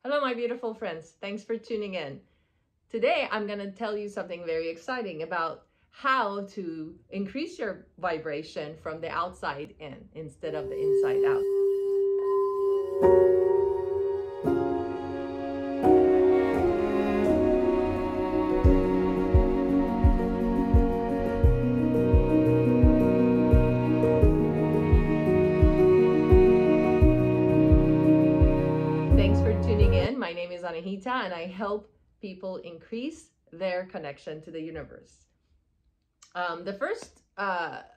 Hello, my beautiful friends. Thanks for tuning in. Today, I'm going to tell you something very exciting about how to increase your vibration from the outside in instead of the inside out. Thanks for tuning in. My name is Anahita, and I help people increase their connection to the universe.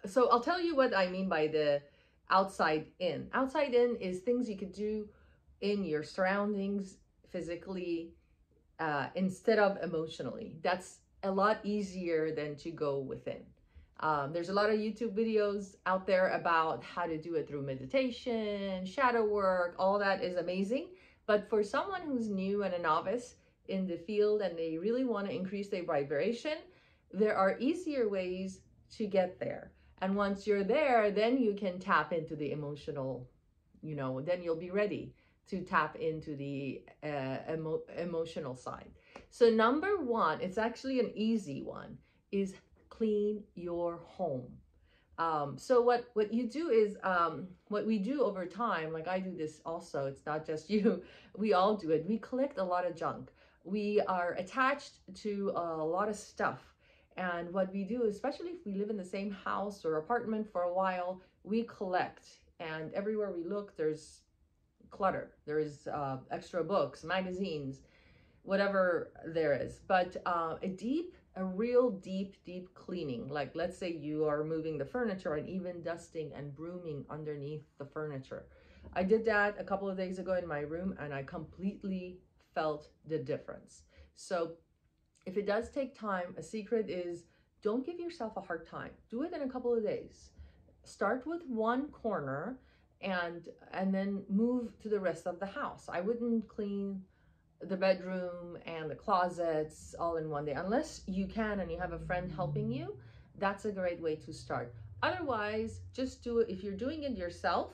So I'll tell you what I mean by the outside in. Outside in is things you could do in your surroundings physically instead of emotionally. That's a lot easier than to go within. There's a lot of YouTube videos out there about how to do it through meditation, shadow work, all that is amazing. But for someone who's new and a novice in the field and they really want to increase their vibration, there are easier ways to get there. And once you're there, then you can tap into the emotional, then you'll be ready to tap into the emotional side. So number one, it's actually an easy one, is clean your home. So what you do is, what we do over time, like I do this also, it's not just you, we all do it. We collect a lot of junk. We are attached to a lot of stuff. And what we do, especially if we live in the same house or apartment for a while, we collect. And everywhere we look, there's clutter. There's extra books, magazines, whatever there is. But a real deep cleaning, like let's say you are moving the furniture and even dusting and brooming underneath the furniture. I did that a couple of days ago in my room and I completely felt the difference. So if it does take time, a secret is don't give yourself a hard time. Do it in a couple of days. Start with one corner and then move to the rest of the house. I wouldn't clean the bedroom and the closets all in one day unless you can and you have a friend helping you. That's a great way to start. Otherwise, just do it. If you're doing it yourself,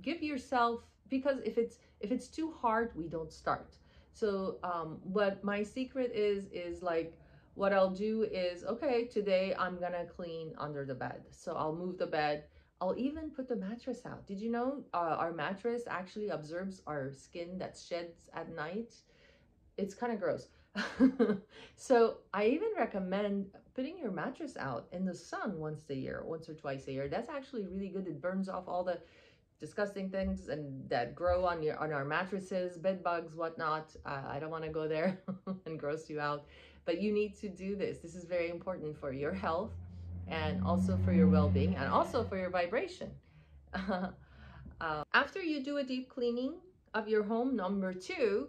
give yourself, because if it's too hard, we don't start. So what my secret is like, what I'll do is, okay, today I'm gonna clean under the bed. So I'll move the bed. I'll even put the mattress out. Did you know our mattress actually absorbs our skin that sheds at night? It's kind of gross. So I even recommend putting your mattress out in the sun once or twice a year. That's actually really good. It burns off all the disgusting things and that grow on our mattresses, bed bugs, whatnot. I don't want to go there and gross you out, but you need to do this. This is very important for your health and also for your well-being and also for your vibration. After you do a deep cleaning of your home, number two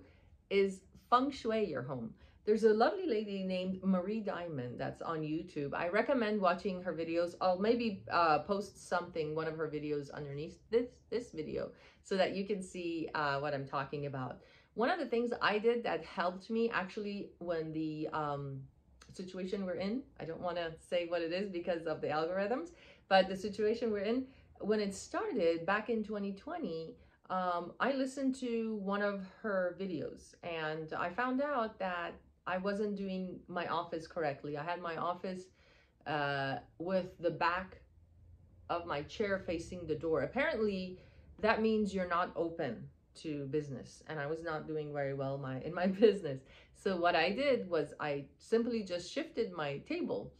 is feng shui your home. There's a lovely lady named Marie Diamond that's on YouTube. I recommend watching her videos. I'll maybe post one of her videos underneath this video so that you can see what I'm talking about. One of the things I did that helped me actually when the situation we're in, I don't want to say what it is because of the algorithms, but the situation we're in, when it started back in 2020, I listened to one of her videos and I found out that I wasn't doing my office correctly. I had my office with the back of my chair facing the door. Apparently, that means you're not open to business, and I was not doing very well in my business. So what I did was I simply just shifted my table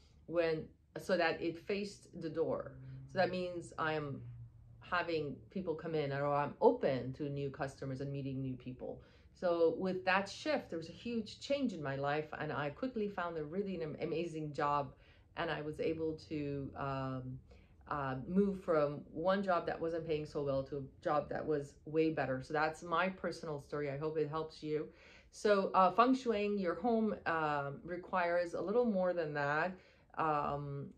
so that it faced the door. So that means I'm having people come in, or I'm open to new customers and meeting new people. So with that shift, there was a huge change in my life, and I quickly found a really amazing job, and I was able to move from one job that wasn't paying so well to a job that was way better. So that's my personal story. I hope it helps you. So feng shuiing your home requires a little more than that.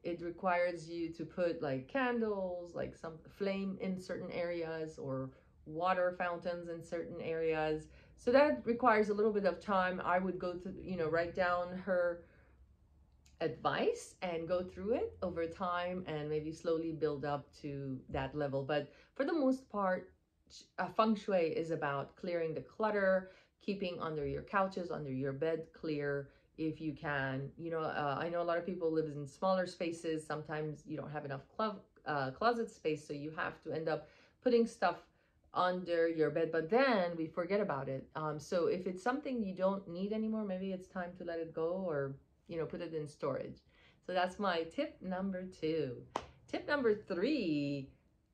It requires you to put like candles, like some flame in certain areas, or water fountains in certain areas. So that requires a little bit of time. I would go to, write down her advice and go through it over time and maybe slowly build up to that level. But for the most part, feng shui is about clearing the clutter, keeping under your couches, under your bed clear if you can. I know a lot of people live in smaller spaces. Sometimes you don't have enough closet space, so you have to end up putting stuff under your bed, but then we forget about it. So if it's something you don't need anymore, maybe it's time to let it go, or put it in storage. So that's my tip number 2. Tip number 3,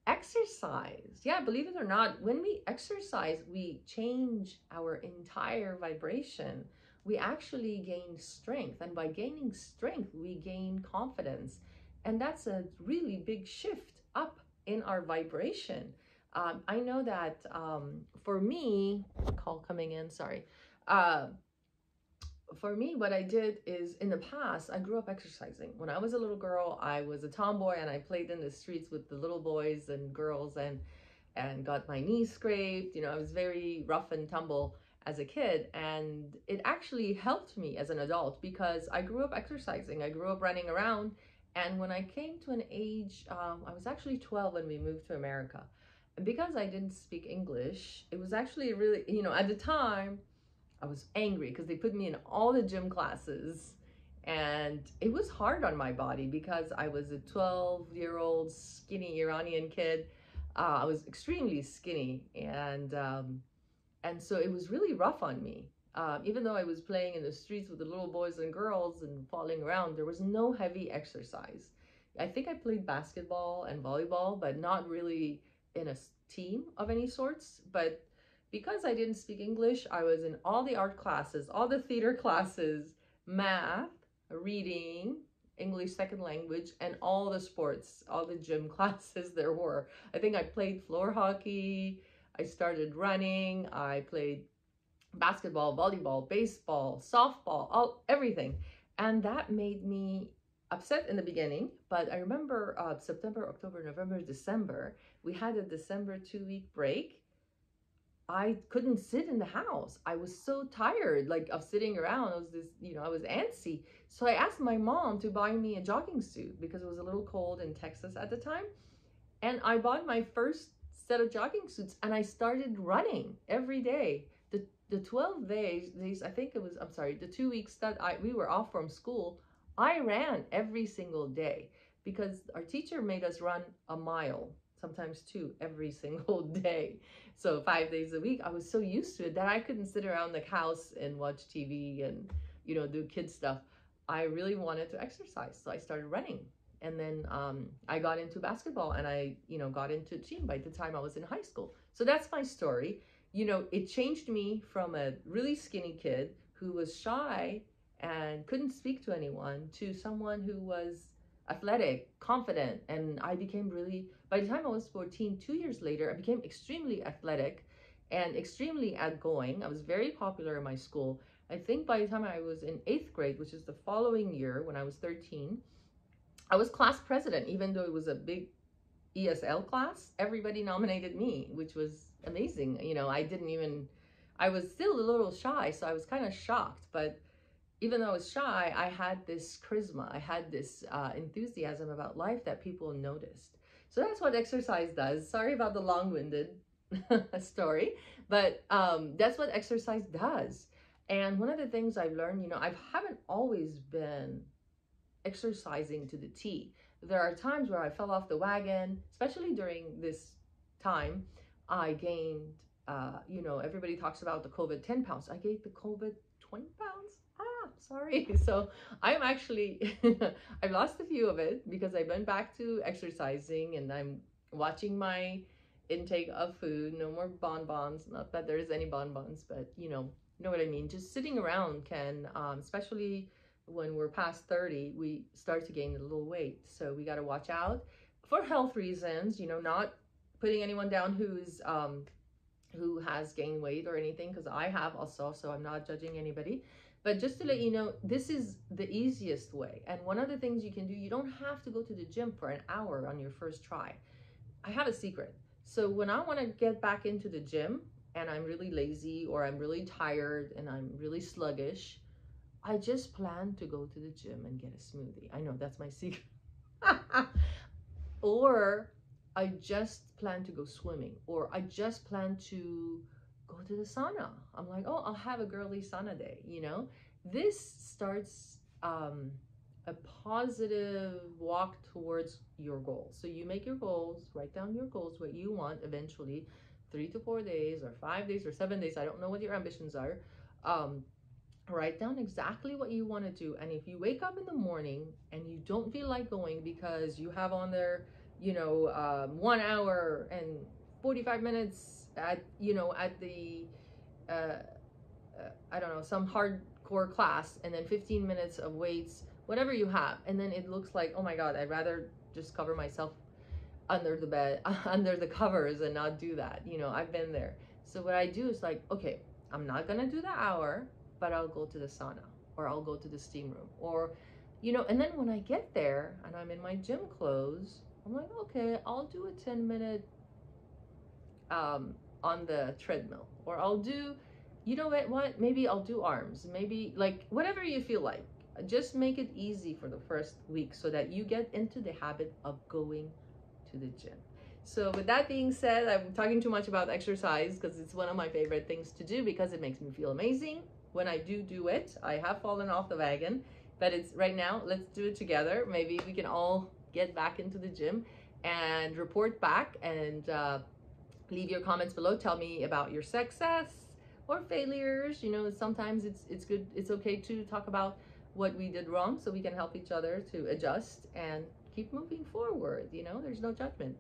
exercise. Yeah, believe it or not, when we exercise, we change our entire vibration. We actually gain strength, and by gaining strength, we gain confidence. And that's a really big shift up in our vibration. I know that for me, call coming in, sorry. For me, what I did is, in the past, I grew up exercising. When I was a little girl, I was a tomboy, and I played in the streets with the little boys and girls, and got my knees scraped. I was very rough and tumble as a kid, and it actually helped me as an adult because I grew up exercising. I grew up running around, and when I came to an age, I was actually 12 when we moved to America. And because I didn't speak English, it was actually really, at the time, I was angry because they put me in all the gym classes, and it was hard on my body because I was a 12-year-old skinny Iranian kid. I was extremely skinny, and so it was really rough on me. Even though I was playing in the streets with the little boys and girls and falling around, there was no heavy exercise. I think I played basketball and volleyball, but not really in a team of any sorts. But because I didn't speak English, I was in all the art classes, all the theater classes, math, reading, English second language, and all the sports, all the gym classes there were. I think I played floor hockey, I started running, I played basketball, volleyball, baseball, softball, everything. And that made me upset in the beginning, but I remember September, October, November, December, we had a December 2-week break. I couldn't sit in the house. I was so tired, like, of sitting around. I was antsy. So I asked my mom to buy me a jogging suit because it was a little cold in Texas at the time. And I bought my first set of jogging suits, and I started running every day. The 12 days, I think it was, I'm sorry, the 2 weeks that we were off from school, I ran every single day because our teacher made us run a mile, sometimes 2, every single day. So 5 days a week. I was so used to it that I couldn't sit around the house and watch TV and, do kid stuff. I really wanted to exercise, so I started running. And then I got into basketball, and I, got into team by the time I was in high school. So that's my story. It changed me from a really skinny kid who was shy and couldn't speak to anyone to someone who was athletic, confident. And I became really, by the time I was 14, 2 years later, I became extremely athletic and extremely outgoing. I was very popular in my school. I think by the time I was in 8th grade, which is the following year when I was 13, I was class president. Even though it was a big ESL class, everybody nominated me, which was amazing. I was still a little shy, so I was kind of shocked. But even though I was shy, I had this charisma, I had this enthusiasm about life that people noticed. So that's what exercise does. Sorry about the long-winded story, but that's what exercise does. And one of the things I've learned, I haven't always been exercising to the T. There are times where I fell off the wagon, especially during this time. I gained, everybody talks about the COVID 10 pounds. I gained the COVID 20 pounds. Sorry. So I'm actually, I've lost a few of it because I went back to exercising, and I'm watching my intake of food. No more bonbons. Not that there is any bonbons, but you know what I mean. Just sitting around can, especially when we're past 30, we start to gain a little weight. So we got to watch out for health reasons, not putting anyone down who has gained weight or anything, because I have also, so I'm not judging anybody. But just to let you know, this is the easiest way. And one of the things you can do, you don't have to go to the gym for an hour on your first try. I have a secret. So when I want to get back into the gym and I'm really lazy or I'm really tired and I'm really sluggish, I just plan to go to the gym and get a smoothie. I know that's my secret. Or I just plan to go swimming, or I just plan to go to the sauna. I'm like, oh, I'll have a girly sauna day, you know? This starts a positive walk towards your goals. So you make your goals, write down your goals, what you want eventually, 3 to 4 days or 5 days or 7 days. I don't know what your ambitions are. Um, Write down exactly what you want to do. And if you wake up in the morning and you don't feel like going because you have on there, 1 hour and 45 minutes at, at the, I don't know, some hardcore class, and then 15 minutes of weights, whatever you have. And then it looks like, oh my God, I'd rather just cover myself under the bed, under the covers, and not do that. I've been there. So what I do is like, okay, I'm not going to do the hour, but I'll go to the sauna, or I'll go to the steam room, or, and then when I get there and I'm in my gym clothes, I'm like, okay, I'll do a 10-minute on the treadmill, or I'll do, maybe I'll do arms, maybe like whatever you feel like. Just make it easy for the first week so that you get into the habit of going to the gym. So with that being said, I'm talking too much about exercise because it's one of my favorite things to do because it makes me feel amazing. When I do it, I have fallen off the wagon, but it's right now, let's do it together. Maybe we can all get back into the gym and report back, and leave your comments below. Tell me about your success or failures. Sometimes it's good, it's okay to talk about what we did wrong so we can help each other to adjust and keep moving forward. There's no judgment.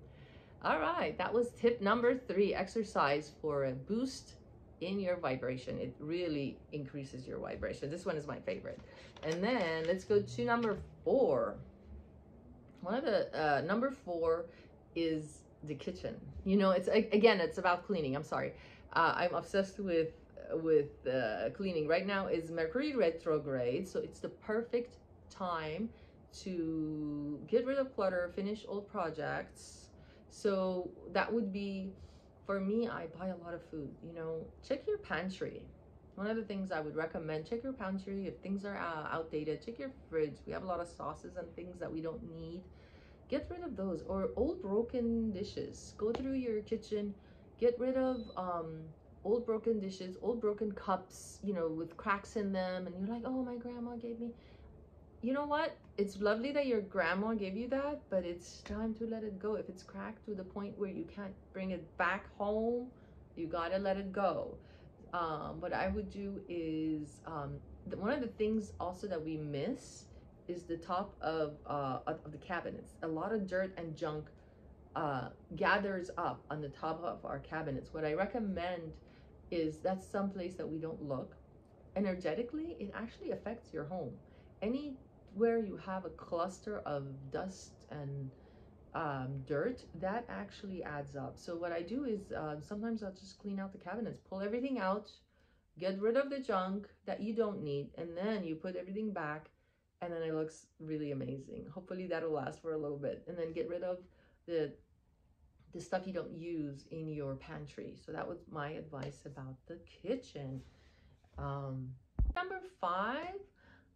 All right, that was tip number 3, exercise for a boost in your vibration. It really increases your vibration. This one is my favorite. And then let's go to number 4. One of the number 4 is the kitchen. It's about cleaning. I'm sorry. I'm obsessed with cleaning. Right now is Mercury retrograde, so it's the perfect time to get rid of clutter, finish old projects. So that would be, for me, I buy a lot of food. Check your pantry. One of the things I would recommend, check your pantry. If things are outdated, check your fridge. We have a lot of sauces and things that we don't need. Get rid of those, or old broken dishes. Go through your kitchen, get rid of old broken dishes, old broken cups, with cracks in them, and you're like, oh, my grandma gave me. You know what? It's lovely that your grandma gave you that, but it's time to let it go. If it's cracked to the point where you can't bring it back home, you gotta let it go. What I would do is, one of the things also that we miss is the top of the cabinets. A lot of dirt and junk gathers up on the top of our cabinets. What I recommend is, that's some place that we don't look. Energetically, it actually affects your home. Anywhere you have a cluster of dust and dirt, that actually adds up. So what I do is, sometimes I'll just clean out the cabinets, pull everything out, get rid of the junk that you don't need, and then you put everything back, and then it looks really amazing. Hopefully that'll last for a little bit. And then get rid of the stuff you don't use in your pantry. So that was my advice about the kitchen. Number 5,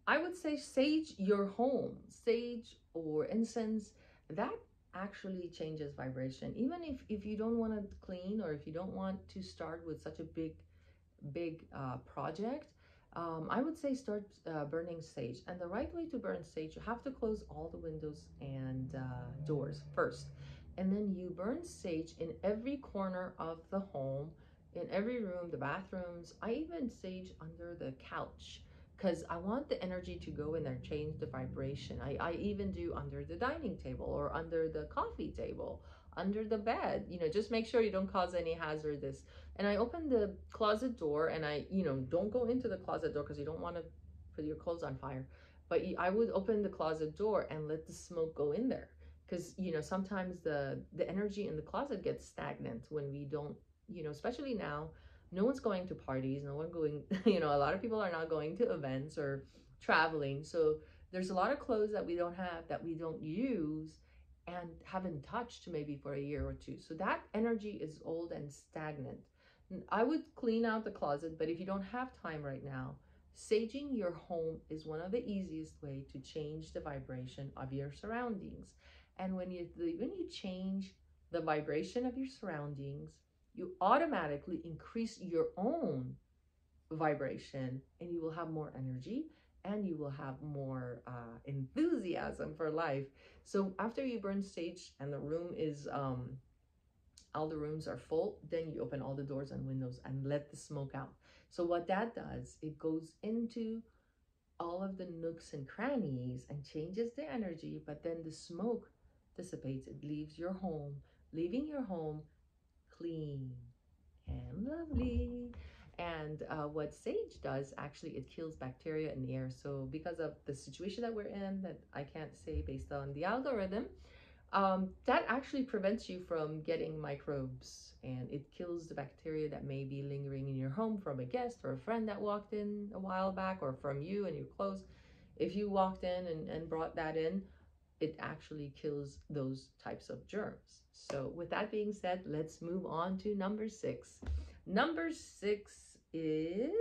I would say sage your home. Sage or incense, that actually changes vibration. Even if you don't want to clean, or if you don't want to start with such a big project, I would say start burning sage. And the right way to burn sage, you have to close all the windows and doors first, and then you burn sage in every corner of the home, in every room, the bathrooms. I even sage under the couch, because I want the energy to go in there, change the vibration. I even do under the dining table, or under the coffee table, under the bed. Just make sure you don't cause any hazardous. And I open the closet door, and I don't go into the closet door because you don't want to put your clothes on fire, but I would open the closet door and let the smoke go in there, because sometimes the energy in the closet gets stagnant when we don't, especially now, no one's going to parties, no one going, a lot of people are not going to events or traveling. So there's a lot of clothes that we don't have, that we don't use, and haven't touched maybe for a year or 2. So that energy is old and stagnant. I would clean out the closet, but if you don't have time right now, saging your home is one of the easiest way to change the vibration of your surroundings. And when you change the vibration of your surroundings, you automatically increase your own vibration, and you will have more energy, and you will have more enthusiasm for life. So after you burn sage and the room is all the rooms are full, then you open all the doors and windows and let the smoke out. So what that does, it goes into all of the nooks and crannies and changes the energy, but then the smoke dissipates. It leaves your home, leaving your home clean and lovely. And what sage does, actually, it kills bacteria in the air. So because of the situation that we're in, that I can't say based on the algorithm, that actually prevents you from getting microbes, and it kills the bacteria that may be lingering in your home from a guest or a friend that walked in a while back, or from you and your clothes. If you walked in and brought that in, it actually kills those types of germs. So with that being said, let's move on to number 6. Number 6 is,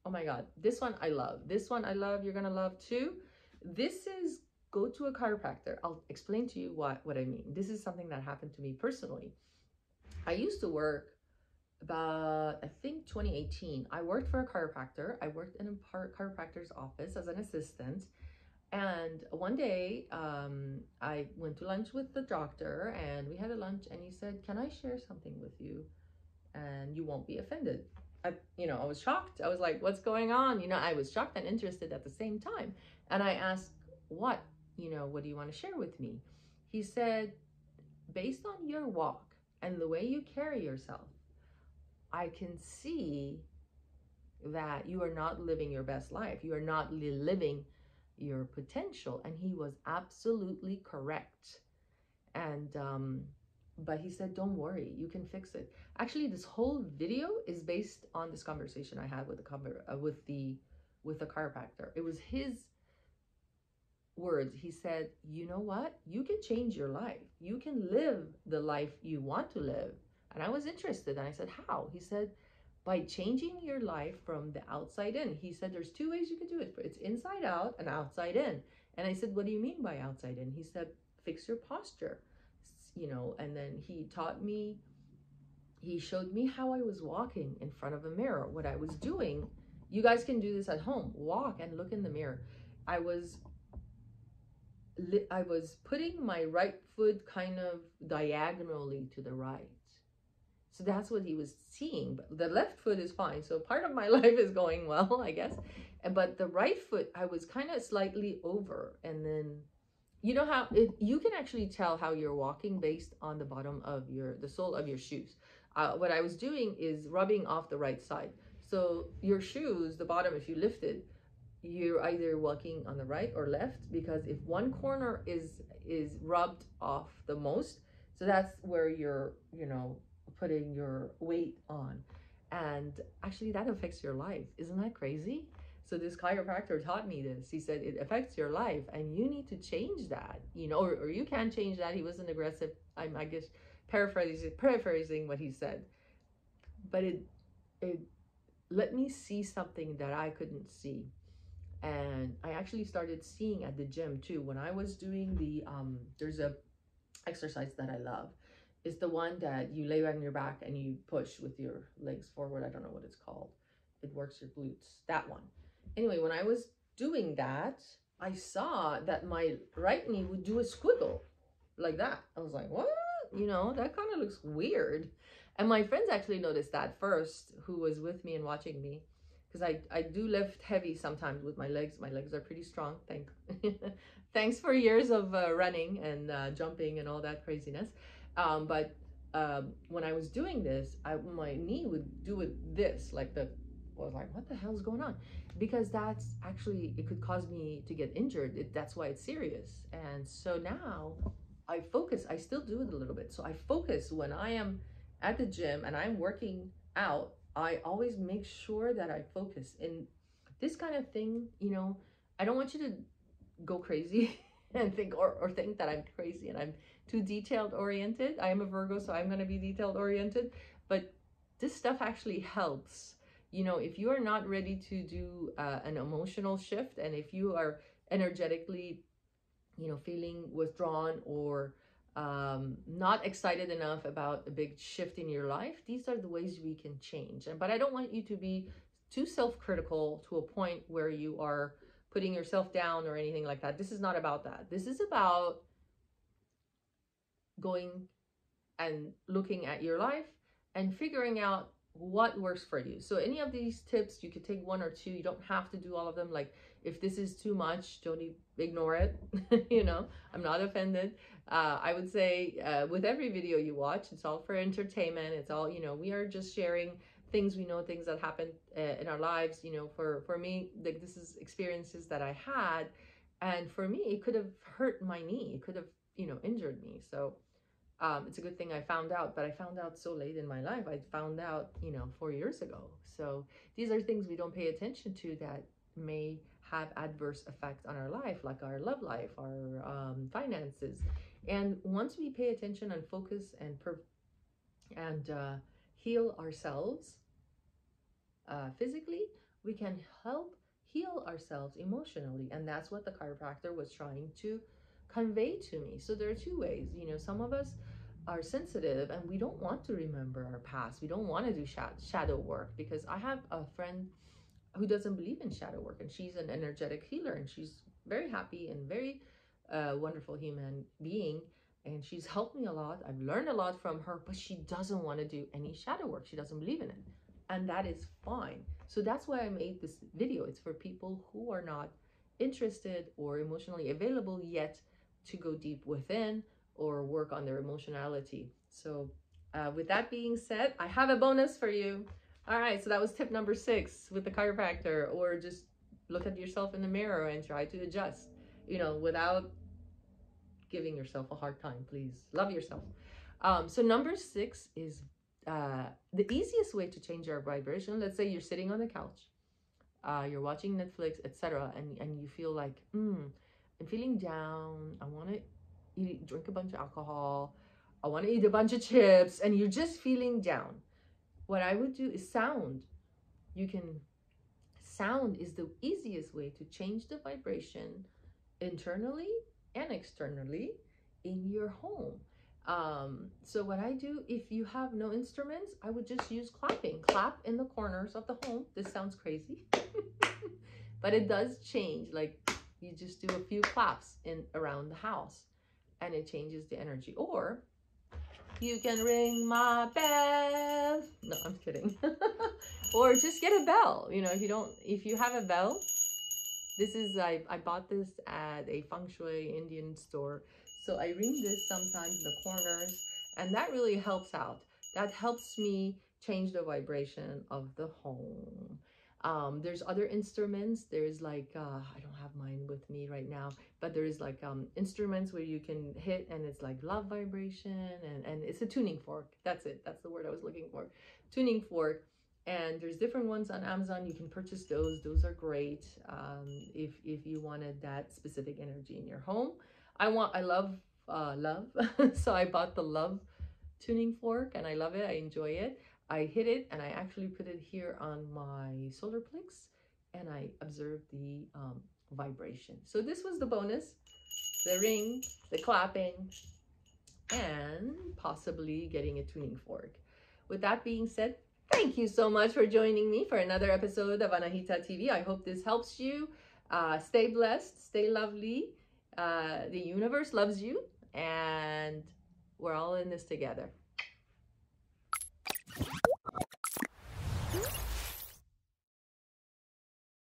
oh my God, this one I love. This one I love. You're gonna love too. This is go to a chiropractor. I'll explain to you what I mean. This is something that happened to me personally. I used to work about, I think 2018, I worked for a chiropractor. I worked in a chiropractor's office as an assistant. And one day, I went to lunch with the doctor, and we had a lunch, and he said, "Can I share something with you? And you won't be offended." I was shocked. I was like, "What's going on?" I was shocked and interested at the same time. And I asked, "What? What do you want to share with me?" He said, "Based on your walk and the way you carry yourself, I can see that you are not living your best life. You are not living your potential." And he was absolutely correct. And but he said, "Don't worry, you can fix it." Actually, this whole video is based on this conversation I had with the chiropractor. It was his words. He said, "You know what? You can change your life. You can live the life you want to live." And I was interested, and I said, "How?" He said, "By changing your life from the outside in." He said, "There's 2 ways you could do it. It's inside out and outside in." And I said, "What do you mean by outside in?" He said, "Fix your posture." And then he showed me how I was walking in front of a mirror, what I was doing. You guys can do this at home. Walk and look in the mirror. I was putting my right foot kind of diagonally to the right. So that's what he was seeing. But the left foot is fine. So part of my life is going well, I guess. But the right foot, I was kind of slightly over. And then, how you can actually tell how you're walking based on the bottom of the sole of your shoes. What I was doing is rubbing off the right side. So your shoes, the bottom, if you lift it, you're either walking on the right or left, because if one corner is rubbed off the most, so that's where you're putting your weight on. And actually that affects your life. Isn't that crazy? So this chiropractor taught me this. He said it affects your life, and you need to change that, or you can't change that. He wasn't aggressive. I guess paraphrasing what he said, but it let me see something that I couldn't see. And I actually started seeing at the gym too. When I was doing there's a exercise that I love. It's the one that you lay on your back and you push with your legs forward. I don't know what it's called. It works your glutes. That one. Anyway, when I was doing that, I saw that my right knee would do a squiggle like that. I was like, what? That kind of looks weird. And my friends actually noticed that first, who was with me and watching me. Because I do lift heavy sometimes with my legs. My legs are pretty strong. Thanks for years of running and jumping and all that craziness. But when I was doing this, my knee would do this, I was like, what the hell is going on? Because that's actually, it could cause me to get injured. That's why it's serious. And so now I focus. I still do it a little bit. So I focus when I am at the gym and I'm working out. I always make sure that I focus. And this kind of thing, I don't want you to go crazy and think or think that I'm crazy and I'm too detailed oriented. I am a Virgo, so I'm going to be detailed oriented. But this stuff actually helps. If you are not ready to do an emotional shift, and if you are energetically, feeling withdrawn or not excited enough about a big shift in your life, these are the ways we can change. But I don't want you to be too self-critical to a point where you are putting yourself down or anything like that. This is not about that. This is about going and looking at your life and figuring out what works for you. So any of these tips, you could take one or two. You don't have to do all of them. Like if this is too much, don't ignore it. You know, I'm not offended. I would say with every video you watch, it's all for entertainment. It's all, you know, we are just sharing things we know, things that happen in our lives. You know, for me, like this is experiences that I had, and for me, it could have hurt my knee. It could have, you know, injured me. So it's a good thing I found out, but I found out so late in my life. I found out, you know, 4 years ago. So these are things we don't pay attention to that may have adverse effect on our life, like our love life, our finances. And once we pay attention and focus and heal ourselves physically, we can help heal ourselves emotionally. And that's what the chiropractor was trying to convey to me. So there are two ways. You know, some of us are sensitive and we don't want to remember our past. We don't want to do shadow work, because I have a friend who doesn't believe in shadow work, and she's an energetic healer, and she's very happy and very wonderful human being, and she's helped me a lot. I've learned a lot from her, but she doesn't want to do any shadow work. She doesn't believe in it, and that is fine. So that's why I made this video. It's for people who are not interested or emotionally available yet to go deep within or work on their emotionality. So with that being said, I have a bonus for you. All right, so that was tip number 6 with the chiropractor, or just look at yourself in the mirror and try to adjust, you know, without giving yourself a hard time. Please love yourself. So number 6 is the easiest way to change our vibration. Let's say you're sitting on the couch, you're watching Netflix, etc., and you feel like, I'm feeling down. I want to drink a bunch of alcohol. I want to eat a bunch of chips, and you're just feeling down. What I would do is sound. Sound is the easiest way to change the vibration internally and externally in your home. So what I do, if you have no instruments, I would just use clapping. Clap in the corners of the home. This sounds crazy, but it does change. Like you just do a few claps around the house, and it changes the energy. Or you can ring my bell. No, I'm kidding. Or just get a bell. You know, if you have a bell, this is, I bought this at a feng shui Indian store. So I ring this sometimes in the corners, and that really helps out. That helps me change the vibration of the home. There's other instruments. There's like, I don't have mine with me right now, but there's like instruments where you can hit, and it's like love vibration, and it's a tuning fork. That's it. That's the word I was looking for. Tuning fork. And there's different ones on Amazon. You can purchase those. Those are great if you wanted that specific energy in your home. I love love. So I bought the love tuning fork, and I love it. I enjoy it. I hit it, and I actually put it here on my solar plex, and I observe the vibration. So this was the bonus: the ring, the clapping, and possibly getting a tuning fork. With that being said, thank you so much for joining me for another episode of Anahita TV. I hope this helps you. Stay blessed, stay lovely. The universe loves you, and we're all in this together.